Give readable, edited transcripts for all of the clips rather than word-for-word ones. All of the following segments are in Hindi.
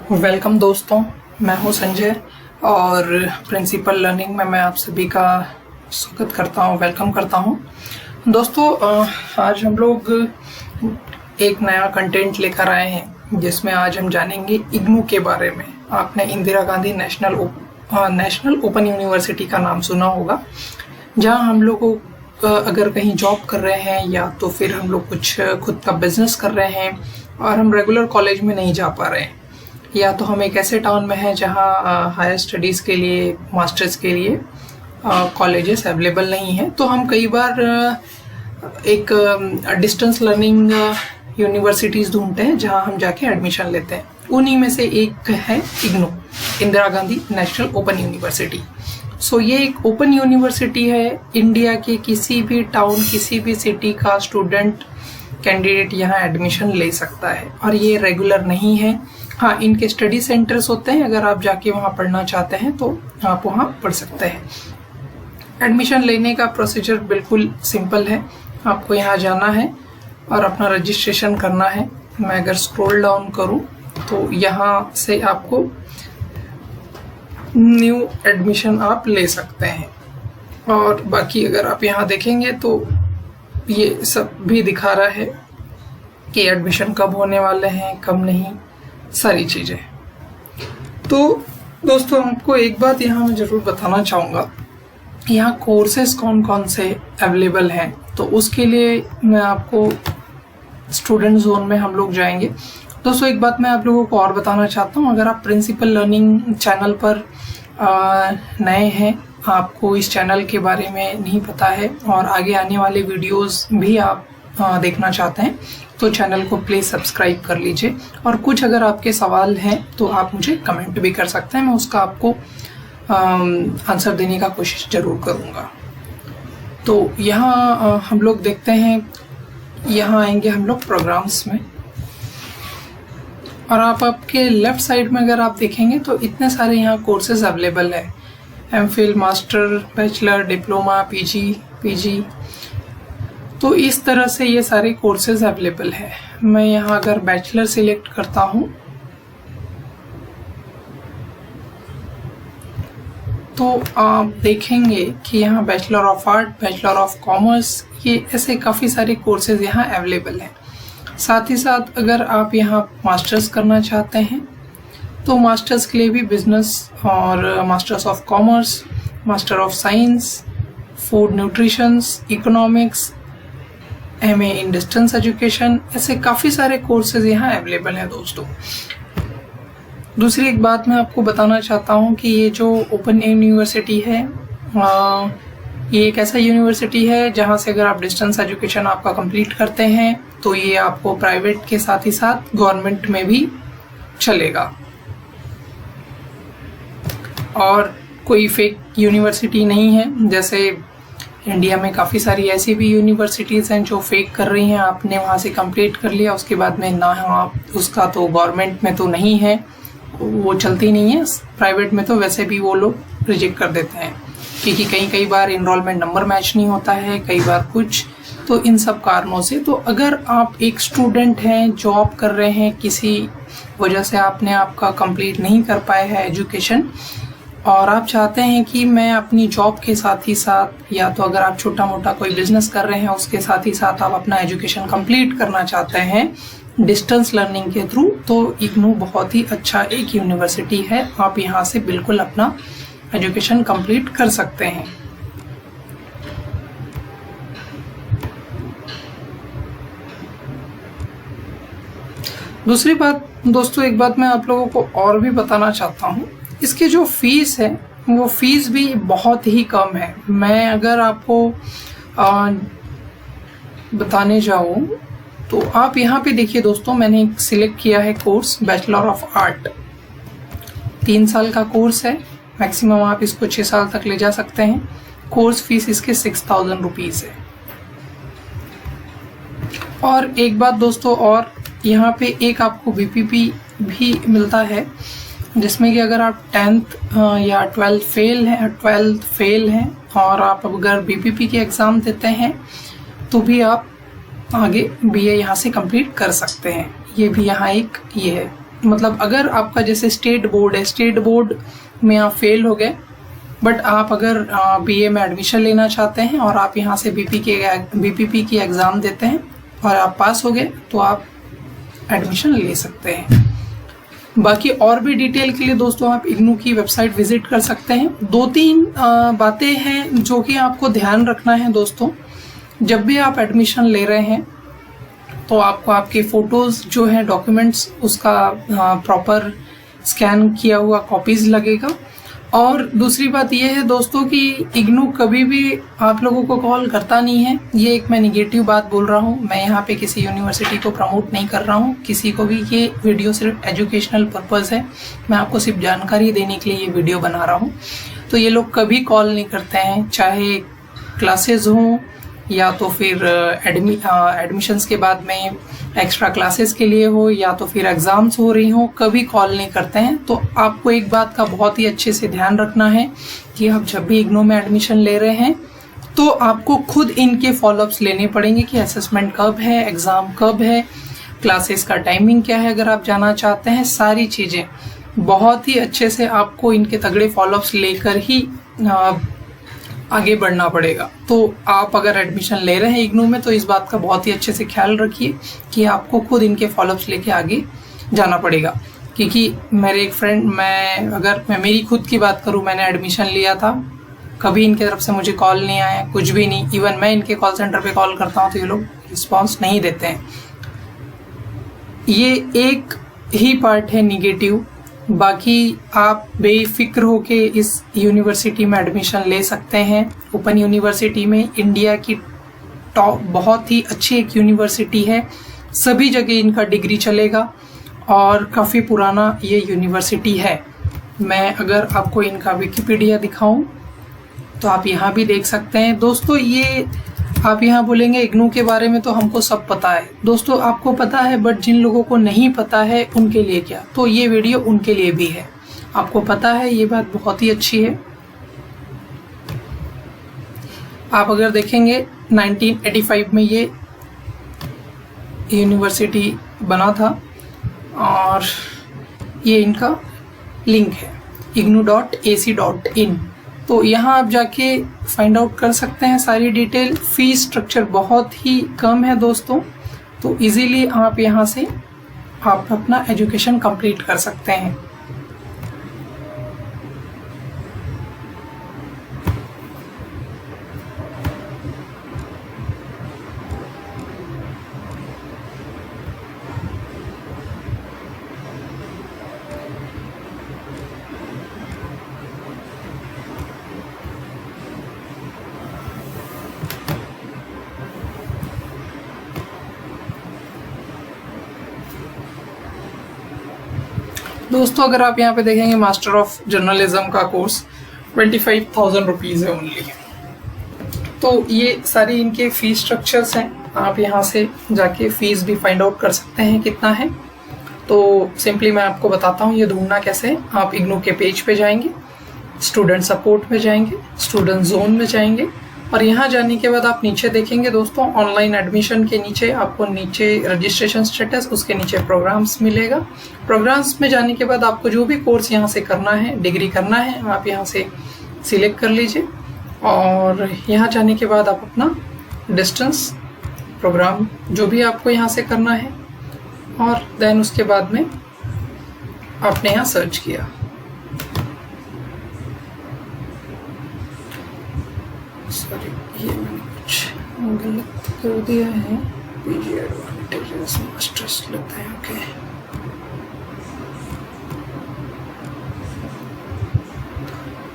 वेलकम दोस्तों, मैं हूं संजय और प्रिंसिपल लर्निंग में मैं आप सभी का स्वागत करता हूं, वेलकम करता हूं। दोस्तों, आज हम लोग एक नया कंटेंट लेकर आए हैं जिसमें आज हम जानेंगे इग्नू के बारे में। आपने Indira Gandhi national open university का नाम सुना होगा, जहां हम लोग अगर कहीं जॉब कर रहे हैं या तो फिर हम लोग कुछ खुद का बिजनेस कर रहे हैं और हम रेगुलर कॉलेज में नहीं जा पा रहे हैं, या तो हम एक ऐसे टाउन में हैं जहां हायर स्टडीज़ के लिए, मास्टर्स के लिए कॉलेजेस अवेलेबल नहीं हैं, तो हम कई बार एक डिस्टेंस लर्निंग यूनिवर्सिटीज़ ढूंढते हैं जहां हम जाके एडमिशन लेते हैं। उन्हीं में से एक है IGNOU, Indira Gandhi national open university. So ये एक ओपन यूनिवर्सिटी है। इंडिया के किसी भी टाउन, किसी भी सिटी का स्टूडेंट, कैंडिडेट यहाँ एडमिशन ले सकता है और ये रेगुलर नहीं है। हाँ, इनके स्टडी सेंटर्स होते हैं, अगर आप जाके वहाँ पढ़ना चाहते हैं तो आप वहाँ पढ़ सकते हैं। एडमिशन लेने का प्रोसीजर बिल्कुल सिंपल है। आपको यहाँ जाना है और अपना रजिस्ट्रेशन करना है। मैं अगर स्क्रॉल डाउन करूँ तो यहाँ से आपको न्यू एडमिशन आप ले सकते हैं, और बाकी अगर आप यहाँ देखेंगे तो ये सब भी दिखा रहा है कि एडमिशन कब होने वाले हैं, कब नहीं, सारी चीज़ें। तो दोस्तों, आपको एक बात यहाँ मैं ज़रूर बताना चाहूँगा, यहाँ कोर्सेज कौन कौन से अवेलेबल हैं। तो उसके लिए मैं आपको स्टूडेंट जोन में हम लोग जाएंगे। दोस्तों, एक बात मैं आप लोगों को और बताना चाहता हूँ, अगर आप प्रिंसिपल लर्निंग चैनल पर नए हैं, आपको इस चैनल के बारे में नहीं पता है और आगे आने वाले वीडियोस भी आप देखना चाहते हैं, तो चैनल को प्लीज़ सब्सक्राइब कर लीजिए। और कुछ अगर आपके सवाल हैं तो आप मुझे कमेंट भी कर सकते हैं, मैं उसका आपको आंसर देने का कोशिश ज़रूर करूँगा। तो यहाँ हम लोग देखते हैं, यहाँ आएंगे हम लोग प्रोग्राम्स में, और आपके लेफ्ट साइड में अगर आप देखेंगे तो इतने सारे यहाँ कोर्सेज अवेलेबल है। MPhil, master, bachelor, diploma, PG, तो इस तरह से ये सारे कोर्सेज अवेलेबल है। मैं यहाँ अगर बैचलर सिलेक्ट करता हूँ तो आप देखेंगे कि यहाँ bachelor of art, bachelor of commerce, ये ऐसे काफ़ी सारे कोर्सेज यहाँ अवेलेबल हैं। साथ ही साथ अगर आप यहाँ मास्टर्स करना चाहते हैं तो मास्टर्स के लिए भी बिजनेस और masters of commerce, master of science, food nutritions, economics, MA in distance education, ऐसे काफ़ी सारे कोर्सेज यहाँ अवेलेबल हैं। दोस्तों, दूसरी एक बात मैं आपको बताना चाहता हूँ कि ये जो ओपन यूनिवर्सिटी है, ये एक ऐसा यूनिवर्सिटी है जहाँ से अगर आप डिस्टेंस एजुकेशन आपका कंप्लीट करते हैं तो ये आपको प्राइवेट के साथ ही साथ गवर्नमेंट में भी चलेगा, और कोई फेक यूनिवर्सिटी नहीं है। जैसे इंडिया में काफ़ी सारी ऐसी भी यूनिवर्सिटीज़ हैं जो फेक कर रही हैं। आपने वहाँ से कंप्लीट कर लिया, उसके बाद में ना आप उसका तो गवर्नमेंट में तो नहीं है, वो चलती नहीं है। प्राइवेट में तो वैसे भी वो लोग रिजेक्ट कर देते हैं, क्योंकि कई बार इनरोलमेंट नंबर मैच नहीं होता है, कई बार कुछ, तो इन सब कारणों से। तो अगर आप एक स्टूडेंट हैं, जॉब कर रहे हैं, किसी वजह से आपने आपका कंप्लीट नहीं कर पाया है एजुकेशन, और आप चाहते हैं कि मैं अपनी जॉब के साथ ही साथ, या तो अगर आप छोटा मोटा कोई बिजनेस कर रहे हैं उसके साथ ही साथ आप अपना एजुकेशन कंप्लीट करना चाहते हैं डिस्टेंस लर्निंग के थ्रू, तो इग्नू बहुत ही अच्छा एक यूनिवर्सिटी है। आप यहाँ से बिल्कुल अपना एजुकेशन कंप्लीट कर सकते हैं। दूसरी बात दोस्तों, एक बात मैं आप लोगों को और भी बताना चाहता हूँ, इसकी जो फीस है वो फीस भी बहुत ही कम है। मैं अगर आपको बताने जाऊँ तो आप यहाँ पे देखिए दोस्तों, मैंने सिलेक्ट किया है कोर्स बैचलर ऑफ आर्ट। 3 साल का कोर्स है, मैक्सिमम आप इसको 6 साल तक ले जा सकते हैं। कोर्स फीस इसके 6000 रुपीज़ है। और एक बात दोस्तों, और यहाँ पे एक आपको बीपीपी भी मिलता है, जिसमें कि अगर आप 10th या 12th फेल हैं और आप अगर बीपीपी के एग्ज़ाम देते हैं तो भी आप आगे बीए यहाँ से कंप्लीट कर सकते हैं। ये भी यहाँ एक ये है। मतलब अगर आपका जैसे स्टेट बोर्ड है, स्टेट बोर्ड में आप फेल हो गए, बट आप अगर बीए में एडमिशन लेना चाहते हैं और आप यहाँ से बीपीपी की एग्ज़ाम देते हैं और आप पास हो गए तो आप एडमिशन ले सकते हैं। बाकी और भी डिटेल के लिए दोस्तों आप इग्नू की वेबसाइट विजिट कर सकते हैं। 2-3 बातें हैं जो कि आपको ध्यान रखना है दोस्तों। जब भी आप एडमिशन ले रहे हैं तो आपको आपके फ़ोटोज़ जो हैं, डॉक्यूमेंट्स, उसका प्रॉपर स्कैन किया हुआ कॉपीज़ लगेगा। और दूसरी बात यह है दोस्तों कि इग्नू कभी भी आप लोगों को कॉल करता नहीं है। ये एक मैं निगेटिव बात बोल रहा हूँ, मैं यहाँ पे किसी यूनिवर्सिटी को प्रमोट नहीं कर रहा हूँ, किसी को भी। ये वीडियो सिर्फ एजुकेशनल पर्पज़ है, मैं आपको सिर्फ जानकारी देने के लिए ये वीडियो बना रहा हूँ। तो ये लोग कभी कॉल नहीं करते हैं, चाहे क्लासेस हों या तो फिर एडमिशन्स के बाद में एक्स्ट्रा क्लासेस के लिए हो या तो फिर एग्ज़ाम्स हो रही हो, कभी कॉल नहीं करते हैं। तो आपको एक बात का बहुत ही अच्छे से ध्यान रखना है कि आप जब भी इग्नू में एडमिशन ले रहे हैं तो आपको खुद इनके फॉलोअप्स लेने पड़ेंगे कि असेसमेंट कब है, एग्ज़ाम कब है, क्लासेस का टाइमिंग क्या है। अगर आप जाना चाहते हैं, सारी चीज़ें बहुत ही अच्छे से आपको इनके तगड़े फॉलोअप्स लेकर ही आगे बढ़ना पड़ेगा। तो आप अगर एडमिशन ले रहे हैं इग्नू में तो इस बात का बहुत ही अच्छे से ख्याल रखिए कि आपको खुद इनके फॉलोअप्स लेके आगे जाना पड़ेगा। क्योंकि मेरे एक फ्रेंड, मैं मेरी खुद की बात करूं, मैंने एडमिशन लिया था, कभी इनकी तरफ से मुझे कॉल नहीं आया, कुछ भी नहीं। इवन मैं इनके कॉल सेंटर पे कॉल करता हूं तो ये लोग रिस्पॉन्स नहीं देते हैं। ये एक ही पार्ट है निगेटिव। बाकी आप बेफिक्र होके इस यूनिवर्सिटी में एडमिशन ले सकते हैं। ओपन यूनिवर्सिटी में इंडिया की टॉप बहुत ही अच्छी एक यूनिवर्सिटी है, सभी जगह इनका डिग्री चलेगा और काफ़ी पुराना ये यूनिवर्सिटी है। मैं अगर आपको इनका विकिपीडिया दिखाऊं तो आप यहाँ भी देख सकते हैं दोस्तों। ये आप यहाँ बोलेंगे इग्नू के बारे में तो हमको सब पता है। दोस्तों आपको पता है, बट जिन लोगों को नहीं पता है उनके लिए क्या, तो ये वीडियो उनके लिए भी है। आपको पता है, ये बात बहुत ही अच्छी है। आप अगर देखेंगे 1985 में ये यूनिवर्सिटी बना था और ये इनका लिंक है ignou.ac.in। तो यहाँ आप जाके फाइंड आउट कर सकते हैं सारी डिटेल। फीस स्ट्रक्चर बहुत ही कम है दोस्तों, तो इजीली आप यहाँ से आप अपना एजुकेशन कंप्लीट कर सकते हैं। दोस्तों अगर आप यहाँ पे देखेंगे, मास्टर ऑफ जर्नलिज्म का कोर्स 25,000 रुपीज़ है ओनली। तो ये सारी इनके फीस स्ट्रक्चर्स हैं। आप यहाँ से जाके फीस भी फाइंड आउट कर सकते हैं कितना है। तो सिंपली मैं आपको बताता हूँ ये ढूंढना कैसे है। आप इग्नू के पेज पे जाएंगे, स्टूडेंट सपोर्ट में जाएंगे, स्टूडेंट जोन में जाएंगे और यहाँ जाने के बाद आप नीचे देखेंगे दोस्तों, ऑनलाइन एडमिशन के नीचे आपको नीचे रजिस्ट्रेशन स्टेटस, उसके नीचे प्रोग्राम्स मिलेगा। प्रोग्राम्स में जाने के बाद आपको जो भी कोर्स यहाँ से करना है, डिग्री करना है, आप यहाँ से सिलेक्ट कर लीजिए और यहाँ जाने के बाद आप अपना डिस्टेंस प्रोग्राम जो भी आपको यहाँ से करना है और देन उसके बाद में आपने यहाँ सर्च किया। सॉरी, ये मैंने कुछ गलत कर दिया है। पीजी एडवांटेजेस मास्टर्स लेते हैं।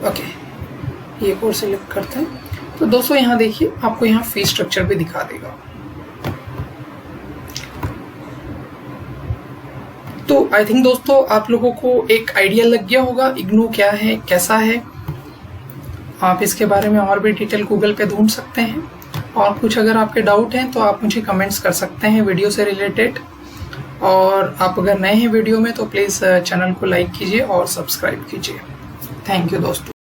ओके, ये कोर्स सिलेक्ट करते हैं। तो दोस्तों यहाँ देखिए, आपको यहाँ फीस स्ट्रक्चर भी दिखा देगा। तो आई थिंक दोस्तों आप लोगों को एक आइडिया लग गया होगा इग्नू क्या है, कैसा है। आप इसके बारे में और भी डिटेल गूगल पे ढूंढ सकते हैं और कुछ अगर आपके डाउट हैं तो आप मुझे कमेंट्स कर सकते हैं वीडियो से रिलेटेड। और आप अगर नए हैं वीडियो में तो प्लीज़ चैनल को लाइक कीजिए और सब्सक्राइब कीजिए। थैंक यू दोस्तों।